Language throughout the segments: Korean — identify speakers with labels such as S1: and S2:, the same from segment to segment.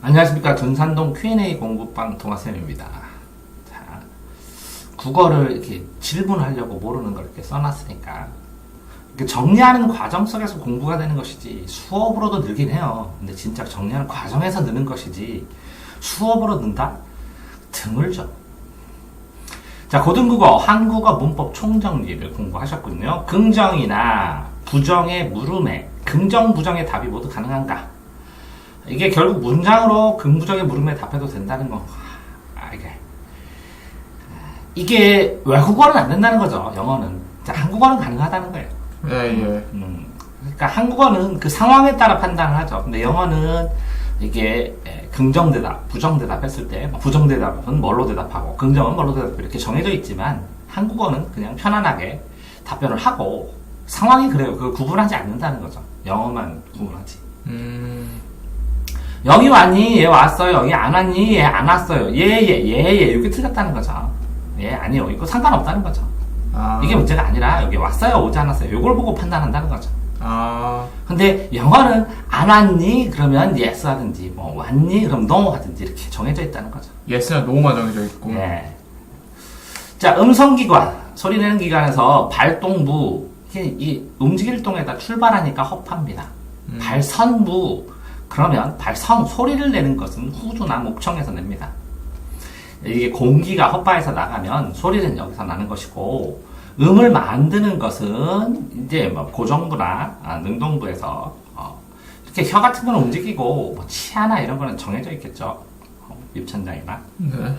S1: 안녕하십니까. 둔산동 Q&A 공부방 동아쌤입니다. 자, 국어를 이렇게 질문하려고 모르는 걸 이렇게 써놨으니까 이렇게 정리하는 과정 속에서 공부가 되는 것이지 수업으로도 늘긴 해요. 근데 진짜 정리하는 과정에서 느는 것이지 수업으로 는다? 드물죠. 자, 고등국어, 한국어 문법 총정리를 공부하셨군요. 긍정이나 부정의 물음에, 긍정, 부정의 답이 모두 가능한가? 이게 결국 문장으로 긍부정의 물음에 답해도 된다는 거. 이게 외국어는 안 된다는 거죠. 영어는. 자, 한국어는 가능하다는 거예요.
S2: 예.
S1: 그러니까 한국어는 그 상황에 따라 판단을 하죠. 근데 영어는 이게 긍정대답, 부정대답 했을 때 부정대답은 뭘로 대답하고 긍정은 뭘로 대답하고 이렇게 정해져 있지만 한국어는 그냥 편안하게 답변을 하고 상황이 그래요. 그걸 구분하지 않는다는 거죠. 영어만 구분하지. 여기 왔니? 얘 왔어요. 여기 안 왔니? 얘 안 왔어요. 얘. 이렇게 틀렸다는 거죠. 얘 아니요. 이거 상관없다는 거죠. 이게 문제가 아니라 여기 왔어요. 오지 않았어요. 이걸 보고 판단한다는 거죠. 근데 영어는 안 왔니? 그러면 yes 하든지 뭐 왔니? 그럼 no 하든지 이렇게 정해져 있다는 거죠.
S2: yes나 no만 정해져 있고.
S1: 네. 자, 음성기관, 소리 내는 기관에서 발동부, 이 움직일 동에다 출발하니까 허파입니다. 발선부, 그러면 발성, 소리를 내는 것은 후두나 목청에서 냅니다. 이게 공기가 헛바에서 나가면 소리는 여기서 나는 것이고, 음을 만드는 것은 이제 뭐 고정부나 능동부에서 이렇게 혀 같은 건 움직이고 뭐 치아나 이런 거는 정해져 있겠죠. 입천장이나.
S2: 네.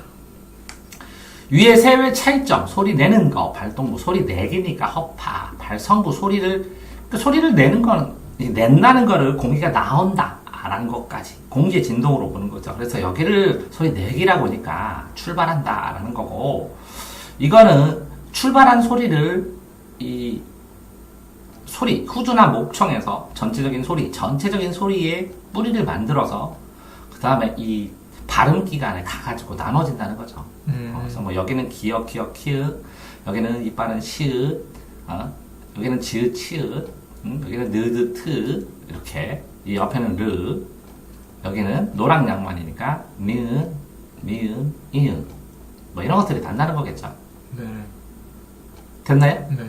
S1: 위에 세외 차이점, 소리 내는 거, 발동부, 소리 내기니까 허파, 발성부, 소리를 내는 거는, 낸다는 거를 공기가 나온다, 라는 것까지, 공기의 진동으로 보는 거죠. 그래서 여기를 소리 내기라고 하니까 출발한다, 라는 거고, 이거는 출발한 소리를, 이, 소리, 후두나 목청에서 전체적인 소리에 뿌리를 만들어서, 그 다음에 이 발음 기관에 가가지고 나눠진다는 거죠. 그래서 뭐 여기는 기역, 키읔, 여기는 이빨은 시읒, 여기는 지읒, 치읒, 여기는 느드, 트, 이렇게, 이 옆에는 르, 여기는 노랑 양만이니까 미은, 이은, 뭐 이런 것들이 단다는 거겠죠.
S2: 네.
S1: 됐나요?
S2: 네.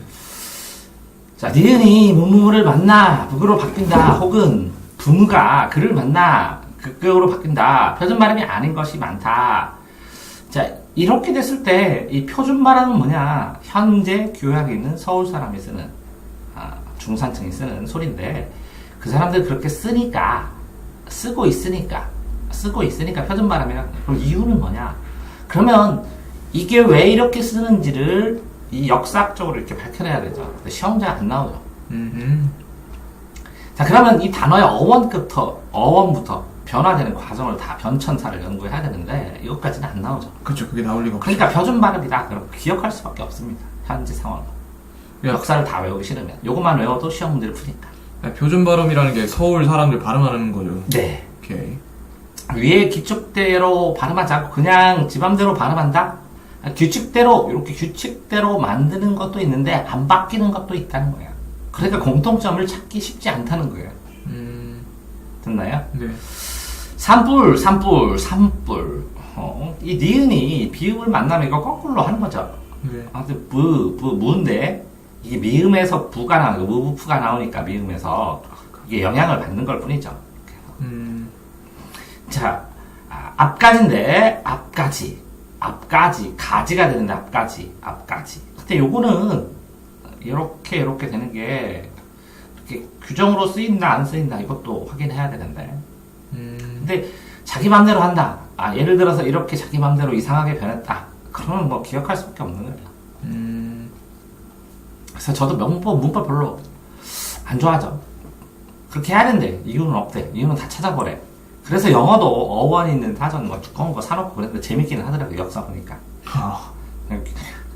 S1: 자, 니은이 무무를 만나 북으로 바뀐다, 혹은 부무가 그를 만나 극격으로 바뀐다. 표준 발음이 아닌 것이 많다. 자, 이렇게 됐을 때 이 표준 발음은 뭐냐? 현재 교양에 있는 서울 사람이 쓰는 중산층이 쓰는 소리인데 그 사람들 그렇게 쓰고 있으니까 표준 발음이야. 그럼 이유는 뭐냐? 그러면 이게 왜 이렇게 쓰는지를 이 역사학적으로 이렇게 밝혀내야 되죠. 근데 시험 문제가 안 나오죠. 자, 그러면 이 단어의 어원부터 변화되는 과정을 다 변천사를 연구해야 되는데 이것까지는 안 나오죠.
S2: 그렇죠. 그게 나올 리가 없죠.
S1: 그러니까 표준 발음이다. 그럼 기억할 수밖에 없습니다. 현재 상황으로. 역사를 다 외우기 싫으면 요것만 외워도 시험 문제를 푸니까.
S2: 표준 발음이라는 게 서울 사람들 발음하는 거죠.
S1: 네.
S2: 오케이.
S1: 위에 규칙대로 발음하지 않고 그냥 지 맘대로 발음한다? 이렇게 규칙대로 만드는 것도 있는데 안 바뀌는 것도 있다는 거예요. 그러니까 공통점을 찾기 쉽지 않다는 거예요. 됐나요?
S2: 네.
S1: 산불. 이 니은이 비읍을 만나면 이거 거꾸로 하는 거죠.
S2: 네.
S1: 아무튼 무인데 이게 미음에서 부가 나오니까 무부푸가 나오니까 미음에서 이게 영향을 받는 걸 뿐이죠. 자, 앞가지인데 앞가지 가지가 되는데 앞가지. 근데 요거는 이렇게 되는 게 이렇게 규정으로 쓰인다 안 쓰인다 이것도 확인해야 되는데. 근데 자기 맘대로 한다. 예를 들어서 이렇게 자기 맘대로 이상하게 변했다. 그러면 뭐 기억할 수밖에 없는 거예요. 그래서 저도 문법 별로 안 좋아하죠. 그렇게 해야 된대. 이유는 없대. 이유는 다 찾아보래. 그래서 영어도 어원 있는 사전 뭐 두꺼운 거 사놓고 그랬는데 재밌기는 하더라고요. 역사 보니까. 그러니까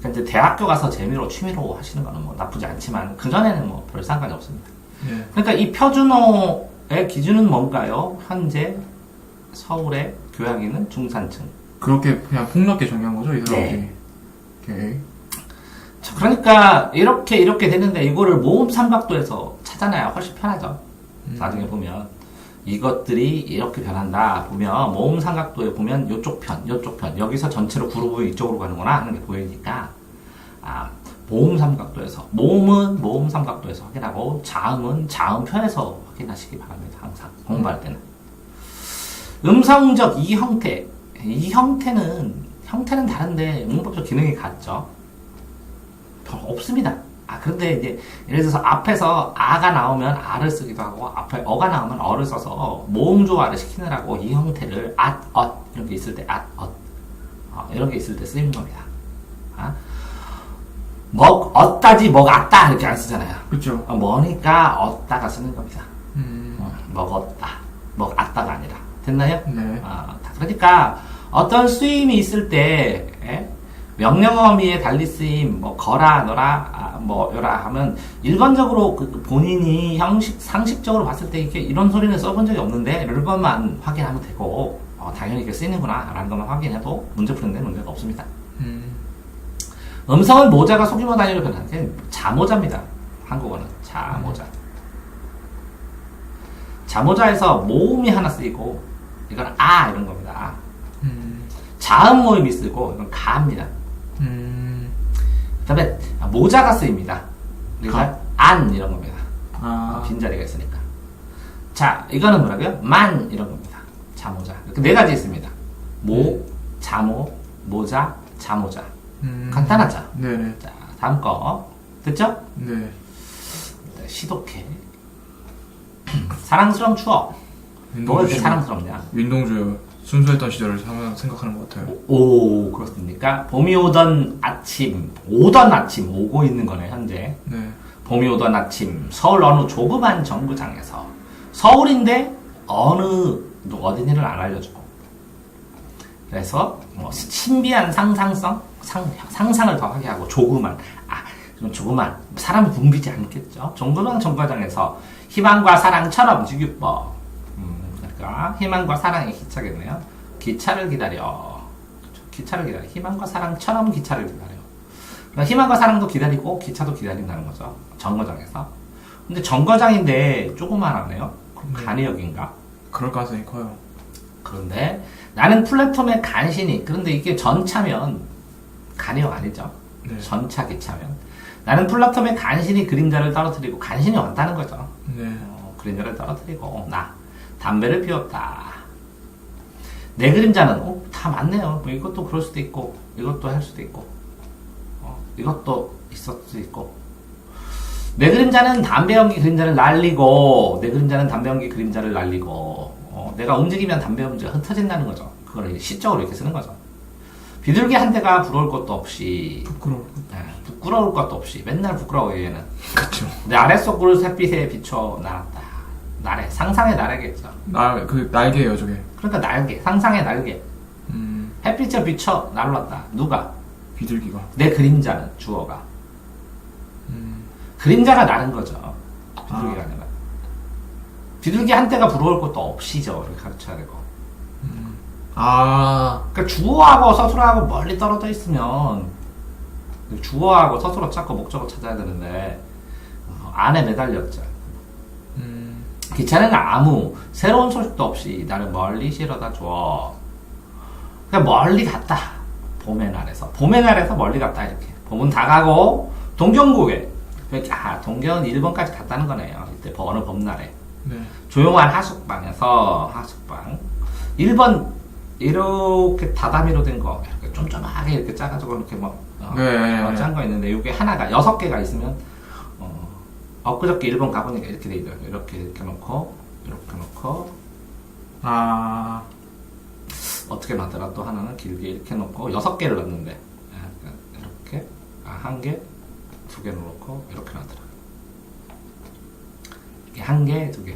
S1: 이제 대학교 가서 재미로 취미로 하시는 거는 뭐 나쁘지 않지만 그전에는 뭐 별 상관이 없습니다.
S2: 네.
S1: 그러니까 이 표준어의 기준은 뭔가요? 현재 서울의 교양 있는 중산층.
S2: 그렇게 그냥 폭넓게 정의한 거죠, 이 사람들이?
S1: 네.
S2: 오케이.
S1: 자, 그러니까 이렇게 되는데 이거를 모음 삼각도에서 찾아내야 훨씬 편하죠. 나중에 보면 이것들이 이렇게 변한다. 보면 모음 삼각도에 보면 요쪽 편, 요쪽 편 여기서 전체로 그룹이 이쪽으로 가는구나 하는 게 보이니까 모음 삼각도에서 모음은 모음 삼각도에서 확인하고 자음은 자음 편에서 확인하시기 바랍니다. 항상 공부할 때는 음성적 이 형태는 다른데 문법적 기능이 같죠. 별로 없습니다. 그런데 이제 예를 들어서 앞에서 아가 나오면 아를 쓰기도 하고 앞에 어가 나오면 어를 써서 모음 조화를 시키느라고 이 형태를 이런 게 있을 때 이런 게 있을 때 쓰이는 겁니다. 먹었다지 먹었다 이렇게 안 쓰잖아요.
S2: 그렇죠.
S1: 뭐니까 얻다가 쓰는 겁니다. 먹었다 먹었다가 아니라 됐나요?
S2: 네.
S1: 그러니까 어떤 쓰임이 있을 때 명령 어미에 달리 쓰임 뭐 거라 너라 뭐 요라 하면 일반적으로 본인이 상식적으로 봤을 때 이런 소리는 써본 적이 없는데 이런 것만 확인하면 되고 당연히 이렇게 쓰이는구나 라는 것만 확인해도 문제 푸는데 문제가 없습니다. 음성은 모자가 소규모 단위로 변하는 게 자모자입니다. 한국어는 자모자. 자모자에서 모음이 하나 쓰이고 이건 이런 겁니다. 자음 모음이 쓰고 이건 가입니다. 그 다음에 모자가 쓰입니다. 그러니까 안 이런 겁니다. 빈자리가 있으니까. 자, 이거는 뭐라고요? 만 이런 겁니다. 자모자. 이렇게 네 가지 있습니다. 자모, 모자, 자모자. 간단하죠?
S2: 네네.
S1: 자, 다음 거. 됐죠?
S2: 네.
S1: 시독해. 사랑스러운 추억. 뭐가 이렇게 사랑스럽냐?
S2: 윤동주 순수했던 시절을 생각하는 것 같아요.
S1: 오, 그렇습니까? 봄이 오던 아침, 오고 있는 거네, 현재.
S2: 네.
S1: 봄이 오던 아침, 서울 어느 조그만 정부장에서. 서울인데, 어딘지를 안 알려주고. 그래서, 신비한 상상을 더하게 하고, 조그만, 사람이 붐비지 않겠죠? 조그만 정거장에서 희망과 사랑처럼 지규법. 그러니까, 희망과 사랑이 기차겠네요. 기차를 기다려. 희망과 사랑처럼 기차를 기다려. 그러니까 희망과 사랑도 기다리고, 기차도 기다린다는 거죠. 정거장에서. 근데 정거장인데, 조그만하네요. 그럼 간이역인가?
S2: 그럴 가능성이 커요.
S1: 그런데, 나는 플랫폼에 간신히, 그런데 이게 전차면, 간이역 아니죠?
S2: 네.
S1: 전차 기차면. 나는 플랫폼에 간신히 그림자를 떨어뜨리고, 간신히 왔다는 거죠.
S2: 네.
S1: 그림자를 떨어뜨리고, 담배를 피웠다. 내 그림자는, 다 맞네요. 뭐 이것도 그럴 수도 있고, 이것도 할 수도 있고, 이것도 있을 수도 있고. 내 그림자는 담배 연기 그림자를 날리고, 내 그림자는 담배 연기 그림자를 날리고, 내가 움직이면 담배 연기가 흩어진다는 거죠. 그걸 시적으로 이렇게 쓰는 거죠. 비둘기 한 대가 부러울 것도 없이, 부끄러울 것도 없이, 맨날 부끄러워요, 얘는.
S2: 그쵸.
S1: 내 아랫속을 햇빛에 비춰 날았다. 나래, 상상의 나래겠죠.
S2: 날개예요, 저게.
S1: 그러니까 날개, 상상의 날개. 햇빛에 비춰 날랐다. 누가?
S2: 비둘기가.
S1: 내 그림자는, 주어가. 그림자가 나는 거죠. 비둘기가 아니라. 비둘기 한 대가 부러울 것도 없이죠. 이렇게 가르쳐야 되고. 그러니까 주어하고 서술어하고 멀리 떨어져 있으면, 주어하고 서술어 찾고 목적어 찾아야 되는데, 안에 매달렸죠. 기차는 아무 새로운 소식도 없이 나를 멀리 실어다 줘. 그러니까 멀리 갔다. 봄의 날에서 멀리 갔다 이렇게. 봄은 다 가고 동경국에. 동경은 일본까지 갔다는 거네요. 이때 어느 봄날에.
S2: 네. 조용한
S1: 하숙방. 1번 이렇게 다다미로 된 거, 이렇게 쫌쫌하게 이렇게 짜가지고 이렇게 짠 거 있는데 이게 하나가 6개가 있으면. 엊그저께 일본 가보니까 이렇게 돼 있더라고요. 이렇게 놓고, 어떻게 놨더라? 또 하나는 길게 이렇게 놓고, 6개를 놨는데, 이렇게, 1개, 2개 놓고, 이렇게 놨더라. 이게 1개, 2개.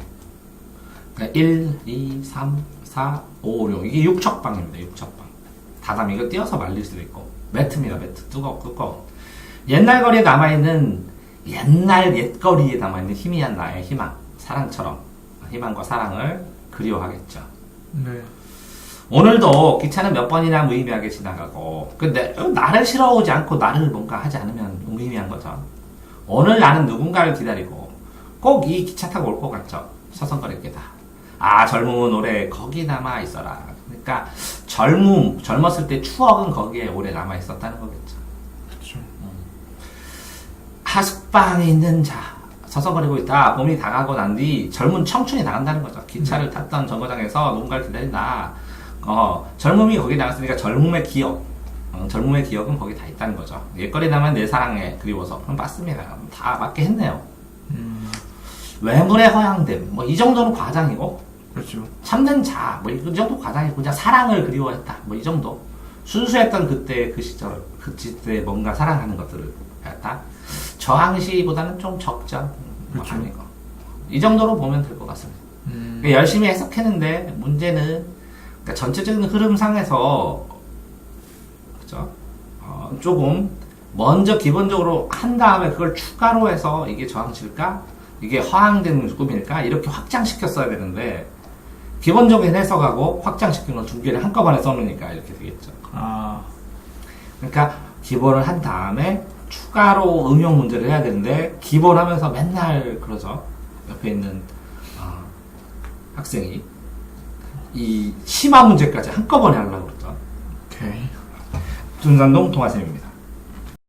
S1: 그러니까 1, 2, 3, 4, 5, 6. 이게 6척방입니다, 6척방. 다담 이거 띄어서 말릴 수도 있고, 매트입니다, 매트. 두꺼워. 옛날 거리에 남아있는 옛거리에 남아있는 희미한 나의 희망, 사랑처럼 희망과 사랑을 그리워하겠죠.
S2: 네.
S1: 오늘도 기차는 몇 번이나 무의미하게 지나가고, 근데 나를 싫어오지 않고 나를 뭔가 하지 않으면 무의미한 거죠. 오늘 나는 누군가를 기다리고 꼭 이 기차 타고 올 것 같죠. 서성거릴 게다. 아, 젊음은 오래 거기 남아 있어라. 그러니까 젊었을 때 추억은 거기에 오래 남아 있었다는 거겠죠.
S2: 그렇죠.
S1: 하숙방에 있는 자, 서성거리고 있다. 봄이 다가고 난 뒤 젊은 청춘이 나간다는 거죠. 기차를 탔던 정거장에서 누군가를 기다린다. 젊음이 거기 나갔으니까 젊음의 기억. 젊음의 기억은 거기 다 있다는 거죠. 옛거리 남은 내 사랑에 그리워서. 그럼 맞습니다. 다 맞게 했네요. 외물의 허양됨. 뭐 이 정도는 과장이고,
S2: 그렇죠.
S1: 참는 자. 뭐 이 정도 과장이고, 그냥 사랑을 그리워했다. 뭐 이 정도. 순수했던 그때 그 시절, 그때 뭔가 사랑하는 것들을 했다. 저항시보다는 좀 적죠.
S2: 그렇죠.
S1: 아니고. 이 정도로 보면 될 것 같습니다. 그러니까 열심히 해석했는데 문제는 그러니까 전체적인 흐름상에서 그죠? 조금 먼저 기본적으로 한 다음에 그걸 추가로 해서 이게 저항실까? 이게 허황된 꿈일까? 이렇게 확장시켰어야 되는데 기본적인 해석하고 확장시킨 건 두 개를 한꺼번에 써놓으니까 이렇게 되겠죠.
S2: 아,
S1: 그러니까 기본을 한 다음에 추가로 응용 문제를 해야 되는데 기본하면서 맨날 그러죠. 옆에 있는 학생이 이 심화 문제까지 한꺼번에 하려고 그러죠.
S2: 오케이.
S1: 준산동 동아쌤입니다.